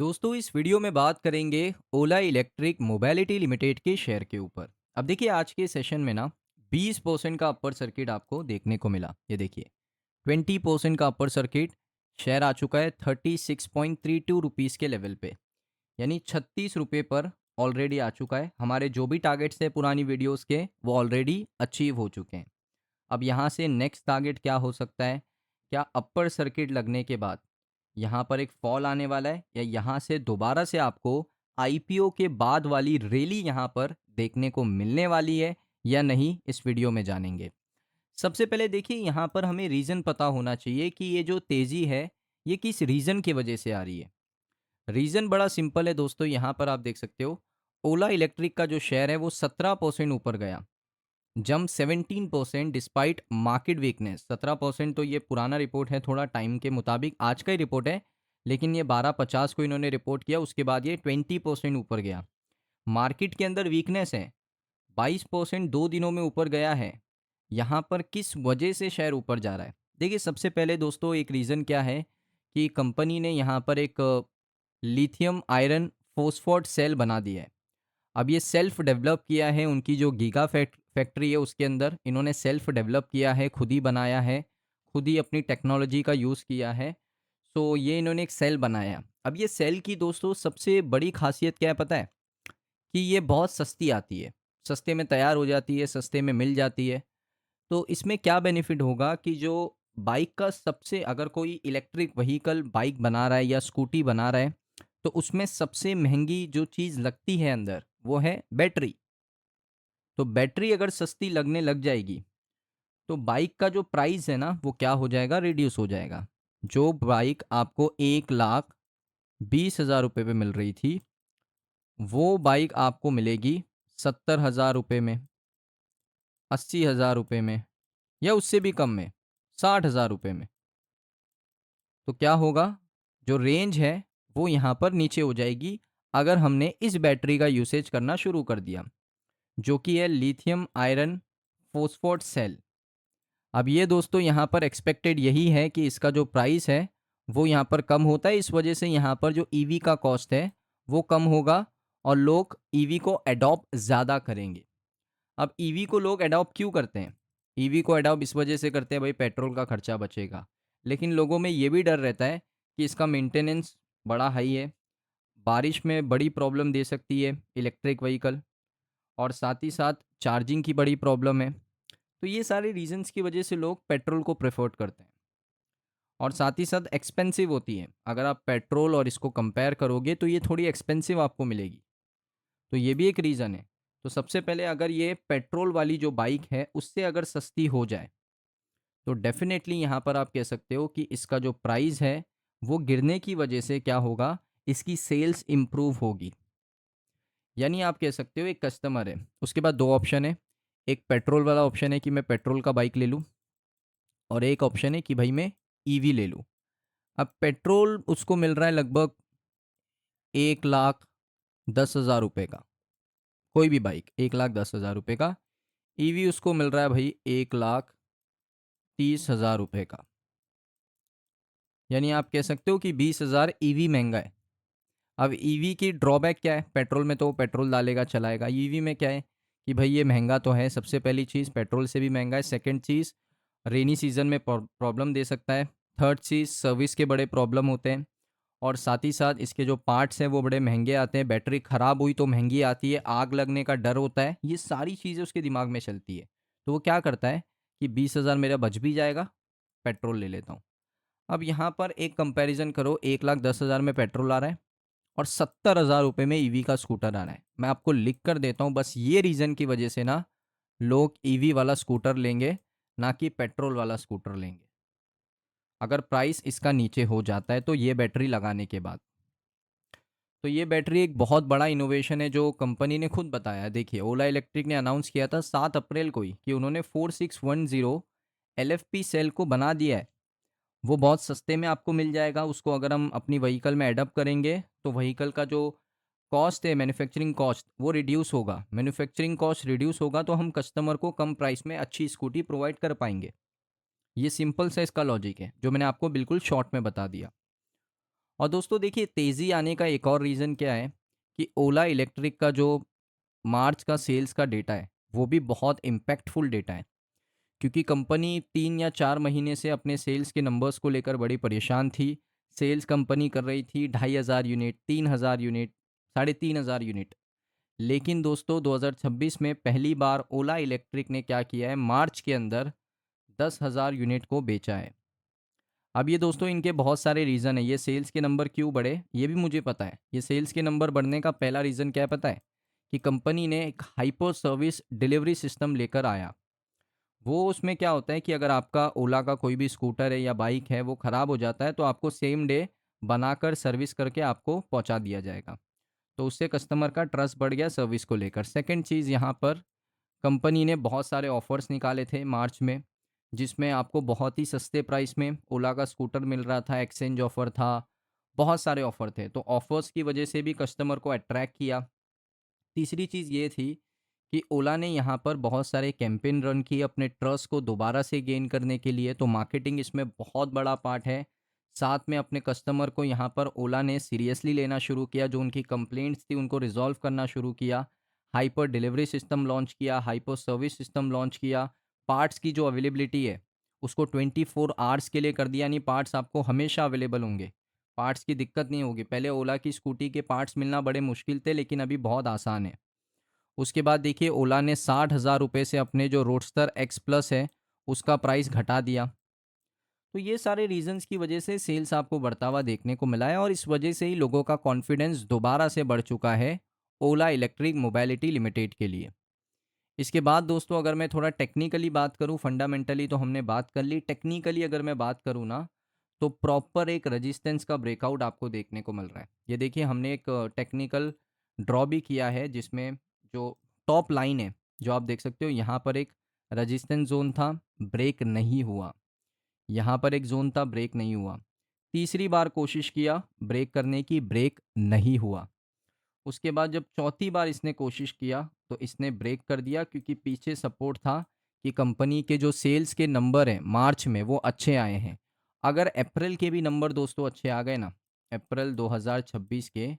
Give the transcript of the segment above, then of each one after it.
दोस्तों इस वीडियो में बात करेंगे ओला इलेक्ट्रिक मोबिलिटी लिमिटेड के शेयर के ऊपर। अब देखिए आज के सेशन में ना 20% का अपर सर्किट आपको देखने को मिला। ये देखिए 20% का अपर सर्किट शेयर आ चुका है 36.32 रुपीज़ के लेवल पे, यानी 36 रुपये पर ऑलरेडी आ चुका है। हमारे जो भी टारगेट्स थे पुरानी वीडियोस के वो ऑलरेडी अचीव हो चुके हैं। अब यहाँ से नेक्स्ट टारगेट क्या हो सकता है? क्या अपर सर्किट लगने के बाद यहाँ पर एक फॉल आने वाला है, या यहाँ से दोबारा से आपको आईपीओ के बाद वाली रैली यहाँ पर देखने को मिलने वाली है या नहीं, इस वीडियो में जानेंगे। सबसे पहले देखिए यहाँ पर हमें रीज़न पता होना चाहिए कि ये जो तेज़ी है ये किस रीज़न की वजह से आ रही है। रीज़न बड़ा सिंपल है दोस्तों, यहाँ पर आप देख सकते हो ओला इलेक्ट्रिक का जो शेयर है वो 17% ऊपर गया। Jump 17% despite market weakness. 17% तो ये पुराना रिपोर्ट है, थोड़ा टाइम के मुताबिक आज का ही रिपोर्ट है, लेकिन ये 12:50 को इन्होंने रिपोर्ट किया। उसके बाद ये 20% ऊपर गया। मार्केट के अंदर वीकनेस है, 22% 2 दिनों में ऊपर गया है। यहाँ पर किस वजह से शेयर ऊपर जा रहा है? देखिए सबसे पहले दोस्तों एक रीज़न क्या है कि कंपनी ने यहाँ पर एक लिथियम आयरन फॉस्फोर्ट सेल बना दिया है। अब ये सेल्फ डेवलप किया है, उनकी जो गीगा फैक्ट्री है उसके अंदर इन्होंने सेल्फ डेवलप किया है, खुद ही बनाया है, खुद ही अपनी टेक्नोलॉजी का यूज़ किया है। सो ये इन्होंने एक सेल बनाया। अब ये सेल की दोस्तों सबसे बड़ी खासियत क्या है पता है? कि ये बहुत सस्ती आती है, सस्ते में तैयार हो जाती है, सस्ते में मिल जाती है। तो इसमें क्या बेनिफिट होगा कि जो बाइक का सबसे, अगर कोई इलेक्ट्रिक व्हीकल बाइक बना रहा है या स्कूटी बना रहा है, तो उसमें सबसे महंगी जो चीज़ लगती है अंदर वो है बैटरी। तो बैटरी अगर सस्ती लगने लग जाएगी तो बाइक का जो प्राइस है ना वो क्या हो जाएगा, रिड्यूस हो जाएगा। जो बाइक आपको 1,20,000 रुपये पे मिल रही थी वो बाइक आपको मिलेगी 70,000 रुपये में, 80,000 रुपये में, या उससे भी कम में, 60,000 रुपये में। तो क्या होगा, जो रेंज है वो यहाँ पर नीचे हो जाएगी अगर हमने इस बैटरी का यूसेज करना शुरू कर दिया, जो कि है लिथियम आयरन फॉस्फोर्ट सेल। अब ये दोस्तों यहाँ पर एक्सपेक्टेड यही है कि इसका जो प्राइस है वो यहाँ पर कम होता है, इस वजह से यहाँ पर जो ईवी का कॉस्ट है वो कम होगा और लोग ईवी को अडॉप्ट ज़्यादा करेंगे। अब ईवी को लोग अडॉप्ट क्यों करते हैं? ईवी को अडॉप्ट इस वजह से करते हैं भाई पेट्रोल का खर्चा बचेगा, लेकिन लोगों में ये भी डर रहता है कि इसका मेंटेनेंस बड़ा हाई है, बारिश में बड़ी प्रॉब्लम दे सकती है इलेक्ट्रिक व्हीकल, और साथ ही साथ चार्जिंग की बड़ी प्रॉब्लम है। तो ये सारे रीजंस की वजह से लोग पेट्रोल को प्रेफर करते हैं, और साथ ही साथ एक्सपेंसिव होती है। अगर आप पेट्रोल और इसको कंपेयर करोगे तो ये थोड़ी एक्सपेंसिव आपको मिलेगी, तो ये भी एक रीज़न है। तो सबसे पहले अगर ये पेट्रोल वाली जो बाइक है उससे अगर सस्ती हो जाए तो डेफिनेटली यहाँ पर आप कह सकते हो कि इसका जो प्राइस है वो गिरने की वजह से क्या होगा, इसकी सेल्स इम्प्रूव होगी। यानी आप कह सकते हो एक कस्टमर है, उसके बाद दो ऑप्शन है। एक पेट्रोल वाला ऑप्शन है कि मैं पेट्रोल का बाइक ले लूँ, और एक ऑप्शन है कि भाई मैं ईवी ले लूँ। अब पेट्रोल उसको मिल रहा है लगभग 1,10,000 रुपये का, कोई भी बाइक 1,10,000 रुपये का। ईवी उसको मिल रहा है भाई 1,30,000 रुपये का। यानी आप कह सकते हो कि 20,000 ईवी महंगा है। अब ईवी की ड्रॉबैक क्या है? पेट्रोल में तो वो पेट्रोल डालेगा चलाएगा, ईवी में क्या है कि भाई ये महंगा तो है, सबसे पहली चीज़ पेट्रोल से भी महंगा है। सेकंड चीज़ रेनी सीजन में प्रॉब्लम दे सकता है। थर्ड चीज़ सर्विस के बड़े प्रॉब्लम होते हैं, और साथ ही साथ इसके जो पार्ट्स हैं वो बड़े महंगे आते हैं। बैटरी ख़राब हुई तो महंगी आती है, आग लगने का डर होता है, ये सारी चीज़ें उसके दिमाग में चलती है। तो वो क्या करता है कि 20,000 मेरा बच भी जाएगा, पेट्रोल ले लेता हूँ। अब यहाँ पर एक कंपैरिजन करो, 1,10,000 में पेट्रोल आ रहा है और 70,000 रुपये में ईवी का स्कूटर आ रहा है। मैं आपको लिख कर देता हूँ, बस ये रीज़न की वजह से ना लोग ईवी वाला स्कूटर लेंगे, ना कि पेट्रोल वाला स्कूटर लेंगे, अगर प्राइस इसका नीचे हो जाता है तो ये बैटरी लगाने के बाद। तो ये बैटरी एक बहुत बड़ा इनोवेशन है जो कंपनी ने खुद बताया है। देखिए ओला इलेक्ट्रिक ने अनाउंस किया था 7 अप्रैल को ही कि उन्होंने 4610 LFP सेल को बना दिया है। वो बहुत सस्ते में आपको मिल जाएगा। उसको अगर हम अपनी व्हीकल में एडप्ट करेंगे तो व्हीकल का जो कॉस्ट है, मैन्युफैक्चरिंग कॉस्ट, वो रिड्यूस होगा। मैन्युफैक्चरिंग कॉस्ट रिड्यूस होगा तो हम कस्टमर को कम प्राइस में अच्छी स्कूटी प्रोवाइड कर पाएंगे। ये सिंपल सा इसका लॉजिक है जो मैंने आपको बिल्कुल शॉर्ट में बता दिया। और दोस्तों देखिए तेज़ी आने का एक और रीज़न क्या है कि ओला इलेक्ट्रिक का जो मार्च का सेल्स का डेटा है, वो भी बहुत इम्पैक्टफुल डेटा है। क्योंकि कंपनी 3 या 4 महीने से अपने सेल्स के नंबर्स को लेकर बड़ी परेशान थी। सेल्स कंपनी कर रही थी 2500 यूनिट, 3000 यूनिट, 3500 यूनिट। लेकिन दोस्तों 2026 में पहली बार ओला इलेक्ट्रिक ने क्या किया है, मार्च के अंदर 10,000 यूनिट को बेचा है। अब ये दोस्तों इनके बहुत सारे रीज़न है, ये सेल्स के नंबर क्यों बढ़े ये भी मुझे पता है। ये सेल्स के नंबर बढ़ने का पहला रीज़न क्या है पता है? कि कंपनी ने एक हाइपर सर्विस डिलीवरी सिस्टम लेकर आया। वो उसमें क्या होता है कि अगर आपका ओला का कोई भी स्कूटर है या बाइक है वो ख़राब हो जाता है तो आपको सेम डे बनाकर सर्विस करके आपको पहुंचा दिया जाएगा। तो उससे कस्टमर का ट्रस्ट बढ़ गया सर्विस को लेकर। सेकंड चीज़ यहाँ पर कंपनी ने बहुत सारे ऑफ़र्स निकाले थे मार्च में, जिसमें आपको बहुत ही सस्ते प्राइस में ओला का स्कूटर मिल रहा था, एक्सचेंज ऑफ़र था, बहुत सारे ऑफ़र थे। तो ऑफ़र्स की वजह से भी कस्टमर को अट्रैक्ट किया। तीसरी चीज़ ये थी कि ओला ने यहाँ पर बहुत सारे कैंपेन रन किए अपने ट्रस्ट को दोबारा से गेन करने के लिए, तो मार्केटिंग इसमें बहुत बड़ा पार्ट है। साथ में अपने कस्टमर को यहाँ पर ओला ने सीरियसली लेना शुरू किया, जो उनकी कंप्लेंट्स थी उनको रिजॉल्व करना शुरू किया। हाइपर डिलीवरी सिस्टम लॉन्च किया, हाइपर सर्विस सिस्टम लॉन्च किया। पार्ट्स की जो अवेलेबिलिटी है उसको 24 आवर्स के लिए कर दिया, यानी पार्ट्स आपको हमेशा अवेलेबल होंगे। पार्ट्स की दिक्कत नहीं होगी। पहले ओला की स्कूटी के पार्ट्स मिलना बड़े मुश्किल थे, लेकिन अभी बहुत आसान है। उसके बाद देखिए ओला ने 60,000 रुपये से अपने जो रोडस्टर एक्स प्लस है उसका प्राइस घटा दिया। तो ये सारे रीजंस की वजह से सेल्स आपको बढ़ता हुआ देखने को मिला है, और इस वजह से ही लोगों का कॉन्फिडेंस दोबारा से बढ़ चुका है ओला इलेक्ट्रिक मोबाइलिटी लिमिटेड के लिए। इसके बाद दोस्तों अगर मैं थोड़ा टेक्निकली बात करूं, फंडामेंटली तो हमने बात कर ली, टेक्निकली अगर मैं बात करूं ना, तो प्रॉपर एक रेजिस्टेंस का ब्रेकआउट आपको देखने को मिल रहा है। ये देखिए हमने एक टेक्निकल ड्रॉ भी किया है, जिसमें जो टॉप लाइन है जो आप देख सकते हो, यहाँ पर एक रेजिस्टेंस जोन था, ब्रेक नहीं हुआ। यहाँ पर एक जोन था, ब्रेक नहीं हुआ। तीसरी बार कोशिश किया ब्रेक करने की, ब्रेक नहीं हुआ। उसके बाद जब चौथी बार इसने कोशिश किया तो इसने ब्रेक कर दिया, क्योंकि पीछे सपोर्ट था कि कंपनी के जो सेल्स के नंबर हैं मार्च में वो अच्छे आए हैं। अगर अप्रैल के भी नंबर दोस्तों अच्छे आ गए ना, अप्रैल 2026 के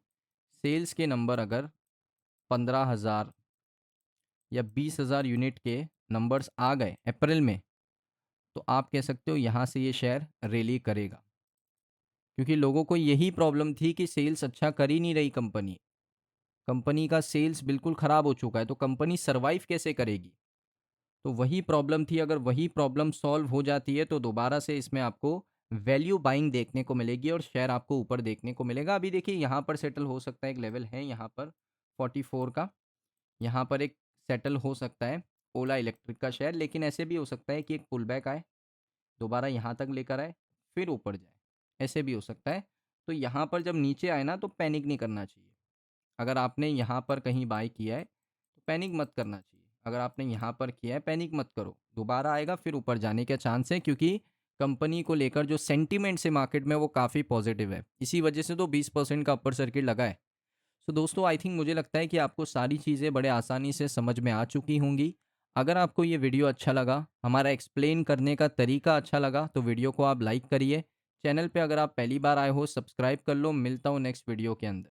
सेल्स के नंबर अगर 15,000 या 20,000 यूनिट के नंबर्स आ गए अप्रैल में, तो आप कह सकते हो यहाँ से ये शेयर रैली करेगा। क्योंकि लोगों को यही प्रॉब्लम थी कि सेल्स अच्छा कर ही नहीं रही कंपनी। कंपनी का सेल्स बिल्कुल ख़राब हो चुका है, तो कंपनी सर्वाइव कैसे करेगी? तो वही प्रॉब्लम थी, अगर वही प्रॉब्लम सॉल्व हो जाती है तो दोबारा से इसमें आपको वैल्यू बाइंग देखने को मिलेगी और शेयर आपको ऊपर देखने को मिलेगा। अभी देखिए यहाँ पर सेटल हो सकता है, एक लेवल है यहाँ पर 44 का, यहाँ पर एक सेटल हो सकता है ओला इलेक्ट्रिक का शेयर, लेकिन ऐसे भी हो सकता है कि एक पुल बैक आए, दोबारा यहाँ तक लेकर आए, फिर ऊपर जाए, ऐसे भी हो सकता है। तो यहाँ पर जब नीचे आए ना तो पैनिक नहीं करना चाहिए। अगर आपने यहाँ पर कहीं बाय किया है तो पैनिक मत करना चाहिए। अगर आपने यहाँ पर किया है पैनिक मत करो, दोबारा आएगा फिर ऊपर जाने के चांस है, क्योंकि कंपनी को लेकर जो सेंटीमेंट्स है मार्केट में वो काफ़ी पॉजिटिव है। इसी वजह से तो 20% का अपर सर्किट लगा है। सो दोस्तों आई थिंक मुझे लगता है कि आपको सारी चीज़ें बड़े आसानी से समझ में आ चुकी होंगी। अगर आपको ये वीडियो अच्छा लगा, हमारा एक्सप्लेन करने का तरीका अच्छा लगा, तो वीडियो को आप लाइक करिए। चैनल पे अगर आप पहली बार आए हो सब्सक्राइब कर लो। मिलता हूँ नेक्स्ट वीडियो के अंदर।